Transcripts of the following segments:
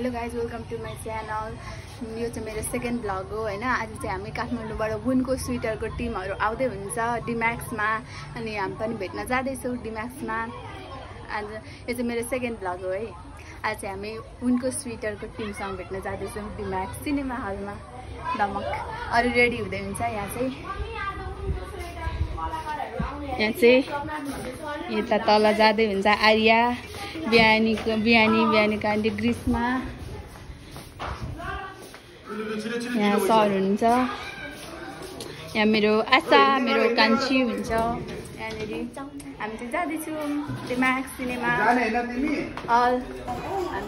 Hello guys, welcome to my channel. यो चाहिँ मेरो सेकेन्ड भ्लग हो हैन। आज चाहिँ हामी काठमाडौँबाट वुनको स्वेटरको टिमहरू आउँदै हुन्छ डिम्याक्समा, अनि हामी पनि भेट्न जाँदैछौँ डिम्याक्समा। आज यो चाहिँ मेरो सेकेन्ड भ्लग हो है। आज चाहिँ हामी वुनको स्वेटरको टिमसँग भेट्न जाँदैछौँ डिम्याक्स सिनेमा हलमा। दमक अरू रेडी हुँदै हुन्छ। यहाँ चाहिँ यता तल जाँदै हुन्छ आर्या, बिहानीको आन्टी ग्रीष्मा, यहाँ सर हुनुहुन्छ, यहाँ मेरो आशा, मेरो कान्छी हुन्छ। यहाँनिर हामी चाहिँ जाँदैछौँ डिम्याक्स सिनेमा हल। हामी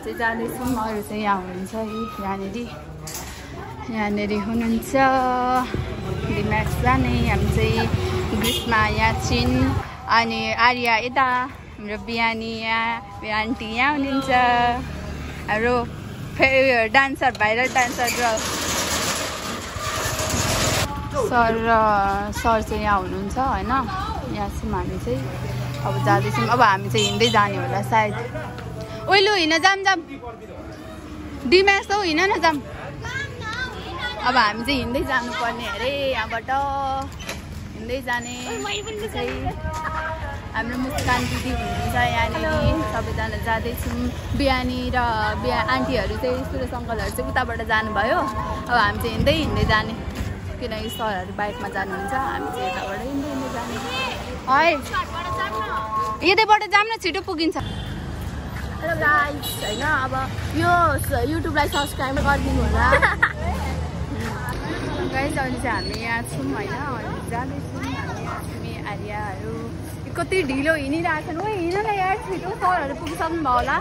चाहिँ जाँदैछौँ, अरू चाहिँ यहाँ हुनुहुन्छ यहाँनिर हुनुहुन्छ डिम्याक्स जाने। हामी चाहिँ ग्रीष्मा, याचिन अनि आर्या यता, हाम्रो बिहानी यहाँ, आन्टी यहाँ हुनुहुन्छ, हाम्रो डान्सर, भाइरल डान्सर सर चाहिँ यहाँ हुनुहुन्छ होइन। यहाँ छौँ हामी चाहिँ, अब जाँदैछौँ। अब हामी चाहिँ हिँड्दै जाने होला सायद। ओइलो हिँड जाम डिम्याक्स हो, हिँड न जाम। अब हामी चाहिँ हिँड्दै जानुपर्ने अरे, यहाँबाट हिँड्दै जाने। हाम्रो मुस्कान दिदी हुनुहुन्छ यहाँनिर, सबैजना जाँदैछौँ। बिहानी र आन्टीहरू चाहिँ, सुरेश अङ्कलहरू चाहिँ उताबाट जानुभयो। अब हामी चाहिँ हिँड्दै जाने, किनकि सरहरू बाइकमा जानुहुन्छ, हामी चाहिँ यताबाट हिँड्दै जाने। है यतैबाट जाऊँ न, छिटो पुगिन्छ। हेलो गाइस होइन, अब यो युट्युबलाई सब्सक्राइब गरिदिनु होला गाइस। अहिले चाहिँ हामी यहाँ छौँ होइन, अहिले जाँदैछौँ हामी आर्याहरू। कति ढिलो हिँडिरहेछन्। ओ हिँड न यार छिटो, सरहरू पुगिसक्नु भयो होला।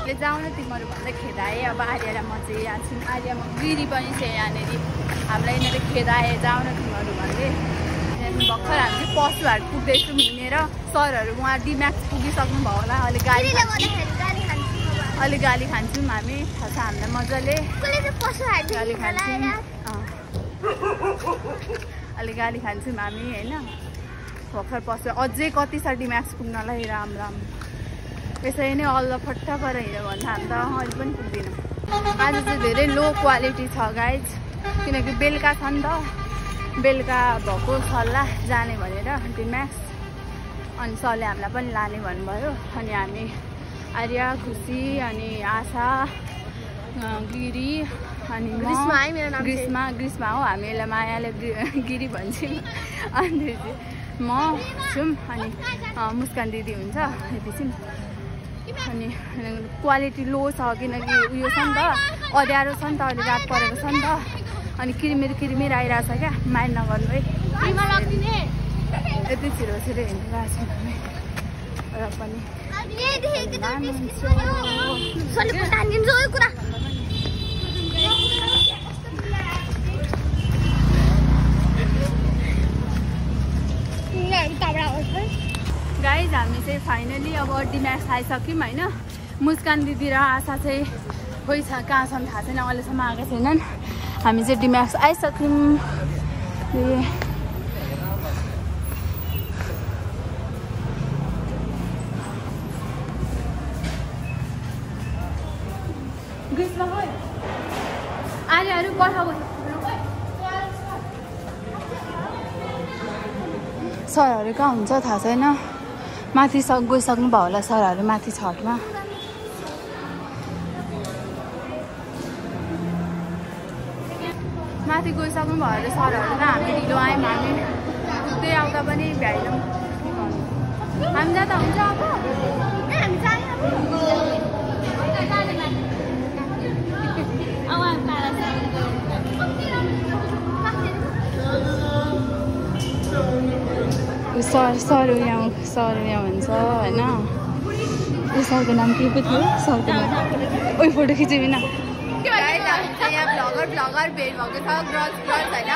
ले जाऊ न तिमीहरू भन्दै खेदाए। अब आर्या र म चाहिँ यहाँ छौँ, आर्या म गिरी पनि छ यहाँनिर। हामीलाई यिनीहरूले खेदाए, जाऊ न तिमीहरू भन्दै। भर्खर हामी चाहिँ पशुहाट पुग्दैछौँ हिँडेर। सरहरू उहाँ डिम्याक्स पुगिसक्नु भयो होला। अहिले गाली खान्छौँ हामी, थाहा छ हामीलाई मजाले गाली खान्छौँ। अहिले गाली खान्छौँ हामी होइन। भर्खर पस्यो, अझै कति छ डिम्याक्स पुग्नलाई। राम यसरी नै अल्लफट्ट गरेर हिँड्यो भने हामी त अहिले पनि पुग्दैनौँ। आज चाहिँ धेरै लो क्वालिटी छ गाइज, किनकि बेलुका छ नि त। बेलुका भएको सल्लाह जाने भनेर डिम्याक्स, अनि सरले हामीलाई पनि लाने भन्नुभयो। अनि हामी आर्या, खुसी अनि आशा, गिरी अनि ग्रीष्मा हो, हामी यसलाई मायाले गिरी भन्छौँ। अनि म छौँ, अनि मुस्कान दिदी हुन्छ यति छौँ। अनि क्वालिटी लो छ, किनकि उयो छ नि त, अँध्यारो छ नि त, अहिले रात परेको छ नि त। अनि किरिमिर आइरहेछ क्या, माइन्ड नगर्नु है। यति छिटो हिँडिरहेको छौँ हामी। र पनि गाइज हामी चाहिँ फाइनली अब डिम्याक्स आइसक्यौँ होइन। मुस्कान दिदी र आशा चाहिँ खोइ छ कहाँ छन् थाहा छैन, अहिलेसम्म आएका छैनन्। हामी चाहिँ डिम्याक्स आइसक्यौँ। आर्याहरू पठाएको सरहरू कहाँ हुन्छ थाहा छैन। माथि गइसक्नु भयो होला सरहरू, माथि छतमा। माथि गइसक्नु भयो अरे सरहरू। हामी ढिलो आयौँ, हामी पुग्दै आउँदा पनि भ्याएनौँ। हामी जाँदा हुन्छ अब सर यहाँ हुन्छ होइन। यो सरको नाम के पो थियो? सरको नाम ओइ फोटो खिच्यौँ न। यहाँ भ्लगर भेट भएको छ, गर्ल्स होइन।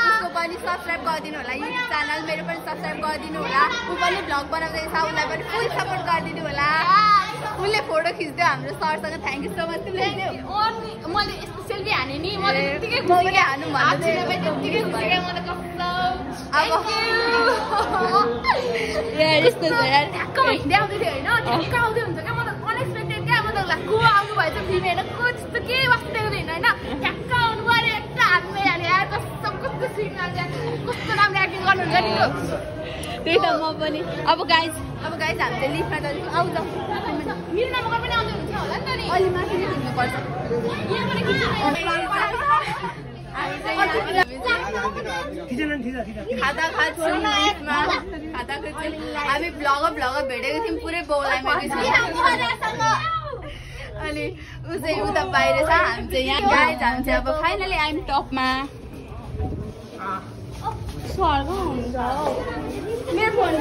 उसको पनि सब्सक्राइब गरिदिनु होला युट्युब च्यानल, मेरो पनि सब्सक्राइब गरिदिनु होला। ऊ पनि भ्लग बनाउँदैछ, उसलाई पनि फुल सपोर्ट गरिदिनु होला। उसले फोटो खिच्दियो हाम्रो सरसँग। Thank you so much. मैले यस्तो सेल्फी हाने नि, मैले हानु भन्दै भएछ फिल्म हेर्नको जस्तो के वास्तै देख्दैन हैन ठ्याक्क आउनु पर्यो एउटा हातमा हाले आए कस्तो कस्तो सिन हाल्छ कस्तो राम्रो एक्टिङ गर्नुहुन्छ नि त्यो त्यही त म पनि अब गाइस हामी चाहिँ लिफ्टमा त आउ जाऊ मेरो नम्बर पनि आउँदै हुन्छ होला नि त नि अलि माथि नै हिँड्नु पर्छ खाता खान्छौँ लिफ्टमा खाता खान्छौँ हामी ब्लगर भेटेको थियौँ पुरै बौलामा अनि ऊ चाहिँ उता बाहिर छ हामी चाहिँ यहाँ गाइज हामी चाहिँ अब फाइनली आइम टपमा स्वर्ग हुन्छ मेरो फोन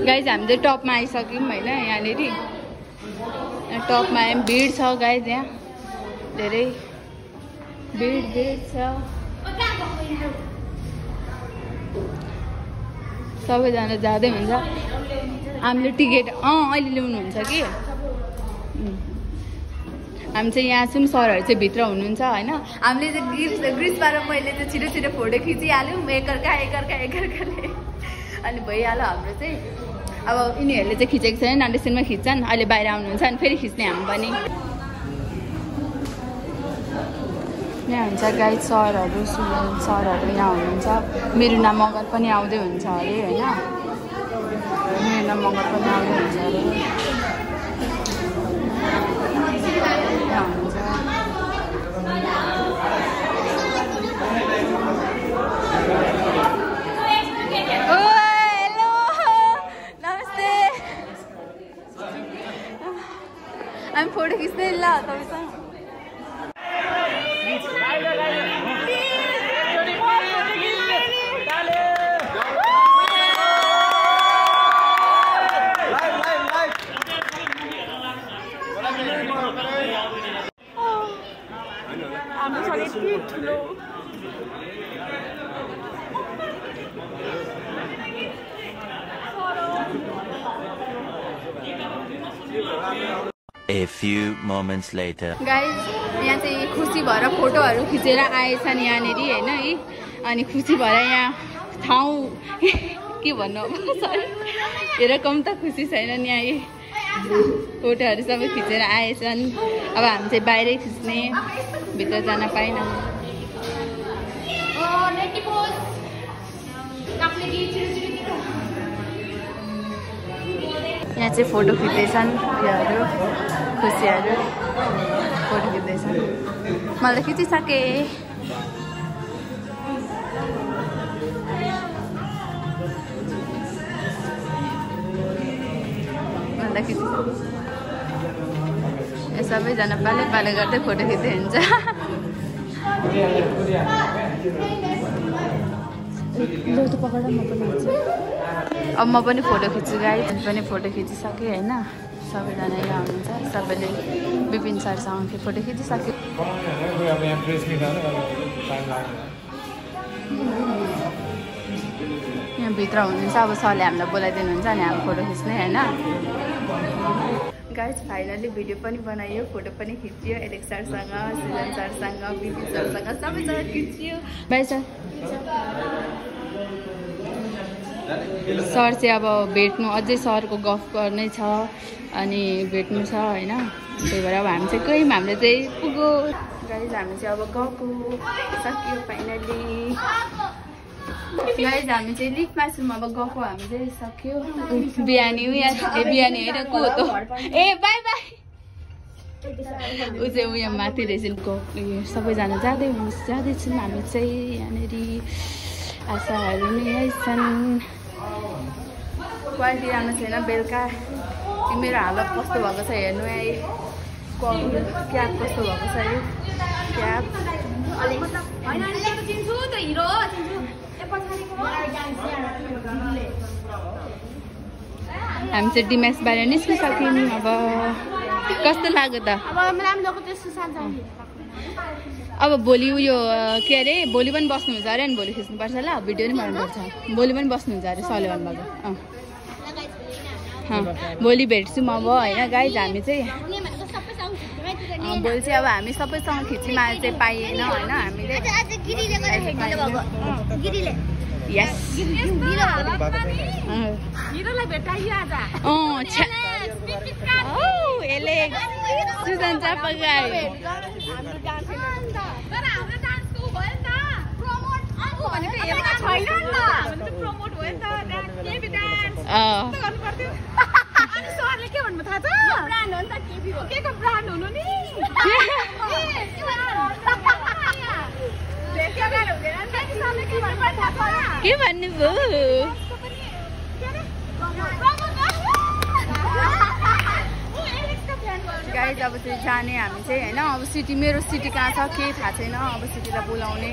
गाइज हामी चाहिँ टपमा आइसक्यौँ होइन यहाँनिर टपमा आयौँ भिड छ गाइज यहाँ धेरै भिड छ सबैजना जाँदै हुन्छ हामीले टिकट अहिले ल्याउनुहुन्छ कि हामी चाहिँ यहाँ छौँ सरहरू चाहिँ भित्र हुनुहुन्छ होइन हामीले चाहिँ ग्रिसबाट मैले चाहिँ छिटो छिटो फोटो खिचिहाल्यौँ एकअर्काले अनि भइहाल्यो हाम्रो चाहिँ अब यिनीहरूले चाहिँ खिचेको छैन अन्डरस्ट्यान्डमा खिच्छन् अहिले बाहिर आउनुहुन्छ अनि फेरि खिच्ने हामी पनि यहाँ हुन्छ गाइड सरहरू सरहरू यहाँ हुनुहुन्छ मेरो नाम मगर पनि आउँदै हुन्छ अरे होइन मेरो नाम मगर पनि आउँदै हुन्छ अरे यहाँ हुनुहुन्छ हामी फोटो खिच्दै ल तपाईँसँग A few moments later. Guys यहाँ चाहिँ खुसी भएर फोटोहरू खिचेर आएछन् यहाँनिर होइन है अनि खुसी भएर यहाँ ठाउँ के भन्नु अब सरी हेर कम त खुसी छैनन् यहाँ फोटोहरू सबै खिचेर आएछन् अब हामी चाहिँ बाहिरै खिच्ने भित्र जान पाएनौँ यहाँ चाहिँ फोटो खिच्दैछन् उयोहरू खुसीहरू फोटो खिच्दैछन् मैले खिचिसकेँ सबैजना पाले गर्दै फोटो खिच्दै हुन्छ अब म पनि फोटो खिच्छु गाई पनि फोटो खिचिसकेँ होइन सबैजना यहाँ हुनुहुन्छ सबैले विपिन सरसँग फोटो खिचिसक्यो यहाँ भित्र हुनुहुन्छ अब सरले हामीलाई बोलाइदिनुहुन्छ अनि हामी फोटो खिच्ने होइन गाइज फाइनली भिडियो पनि बनाइयो फोटो पनि खिचियो एलेक्स सरसँग सिजन सरसँग विपिन सरसँग सबैसँग खिचियो बाई सर सर चाहिँ अब भेट्नु अझै सरको गफ गर्नै छ अनि भेट्नु छ होइन त्यही भएर अब हामी चाहिँ गयौँ हामीले चाहिँ पुग्यो गाइज हामी चाहिँ अब गएको सक्यो फाइनली गाइज हामी चाहिँ लिफ्टमा छौँ अब गएको हामी चाहिँ सक्यो बिहानी उयो बिहानी होइन को हो त ए बाई बाई ऊ चाहिँ उयो माथि रहेछको उयो सबैजना जाँदैछौँ हामी चाहिँ यहाँनिर आशाहरू नै छन् क्वालिटी राम्रो छैन बेलुका मेरो हालत कस्तो भएको छ हेर्नु क्याब कस्तो भएको छ यो क्याब हामी चाहिँ डिम्याक्स बाहिर निस्किसक्यौँ अब कस्तो लाग्यो त अब भोलि उयो के अरे भोलि पनि बस्नुहुन्छ अरे अनि भोलि खिच्नुपर्छ ल भिडियो पनि बनाउनुपर्छ भोलि पनि बस्नुहुन्छ अरे सरले भन्नुभएको भोलि भेट्छौँ अब होइन गाइज हामी चाहिँ भोलि चाहिँ अब हामी सबैसँग खिच्यौँ आज चाहिँ पाइएन होइन हामीले यस हिरोलाई भेटाइयो आज एलेक्स सुजन चापागाई तर हाम्रो डान्सको भयो नि त प्रमोट भनेको हेर्न छैन नि त प्रमोट भयो नि त केबी डान्स गर्नु पर्थ्यो अनि सरले के भन्नु थाहा छ ब्रान्ड हो नि त केबी हो केको ब्रान्ड हुनु नि के भन्नुभयो गाइज अब चाहिँ जाने हामी चाहिँ होइन अब सिटी मेरो सिटी कहाँ छ केही थाहा छैन अब सिटीलाई बोलाउने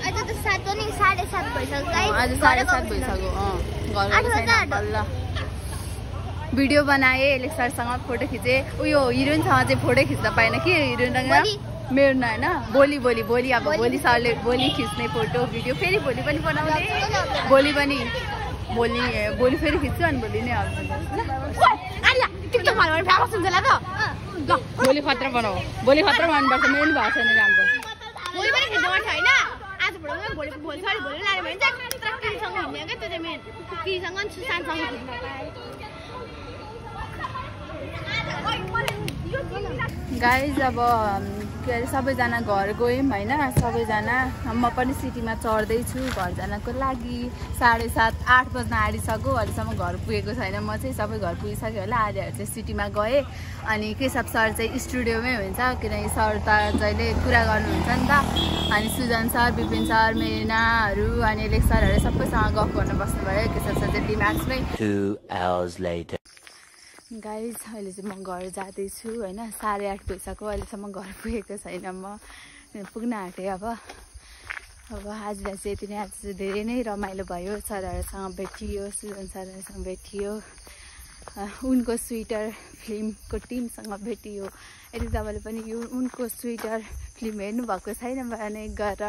आज त 7:30 भइसक्यो आज 7:30 भइसक्यो बल्ल भिडियो बनाएँ एलेक्स सरसँग फोटो खिचेँ उयो हिरोइनसँग चाहिँ फोटो खिच्न पाएन कि हिरोइन मेरो न होइन भोलि अब भोलि सरले भोलि खिच्ने फोटो भिडियो फेरि भोलि पनि बनाउने भोलि फेरि खिच्छु अनि भोलि नै आउँछु भोलि खतरा बनाऊ भोलि खतरा बनाउनुपर्छ मेरो पनि भएको छैन राम्रो भोलि पनि खिच्नु पर्छ होइन आज भोलि लायो भने चाहिँ किरीसँग हिँड्ने क्या त्यो चाहिँ मेन किरीसँग अनि सुशान्तसँग खिच्न पाएँ गाइज अब के अरे सबैजना घर गयौँ होइन सबैजना म पनि सिटीमा चढ्दैछु घर जानको लागि 7:30-8 बज्न आँटिसक्यो अहिलेसम्म घर पुगेको छैन म चाहिँ सबै घर पुगिसक्यो होला आधाहरू चाहिँ सिटीमा गएँ अनि केशव सर चाहिँ स्टुडियोमै हुन्छ किनकि सर त जहिले कुरा गर्नुहुन्छ नि त अनि सुजन सर विपिन सर मेरिनाहरू अनि एलेक्स सरहरू सबैसँग गफ गर्न बस्नुभयो केशव सर चाहिँ डिमाक्समै 2 hours later गाइज अहिले चाहिँ म घर जाँदैछु होइन 8:30 भइसक्यो अहिलेसम्म घर पुगेको छैन म पुग्न आँटेँ अब आजलाई चाहिँ यति नै आज चाहिँ धेरै नै रमाइलो भयो सरहरूसँग भेटियो सुजन सरहरूसँग भेटियो उनको स्वेटर फिल्मको टिमसँग भेटियो यदि तपाईँले पनि यो उनको स्वेटर फिल्म हेर्नुभएको छैन भने गएर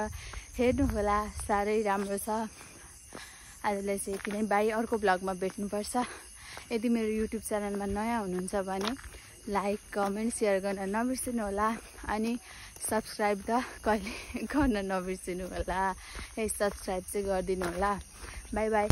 हेर्नुहोला साह्रै राम्रो छ आजलाई चाहिँ यति नै बाई अर्को ब्लगमा भेट्नुपर्छ यदि मेरो युट्युब च्यानलमा नयाँ हुनुहुन्छ भने लाइक कमेन्ट सेयर गर्न नबिर्सिनु होला अनि सब्सक्राइब त कहिले गर्न नबिर्सिनु होला सब्सक्राइब चाहिँ गरिदिनु होला बाई बाई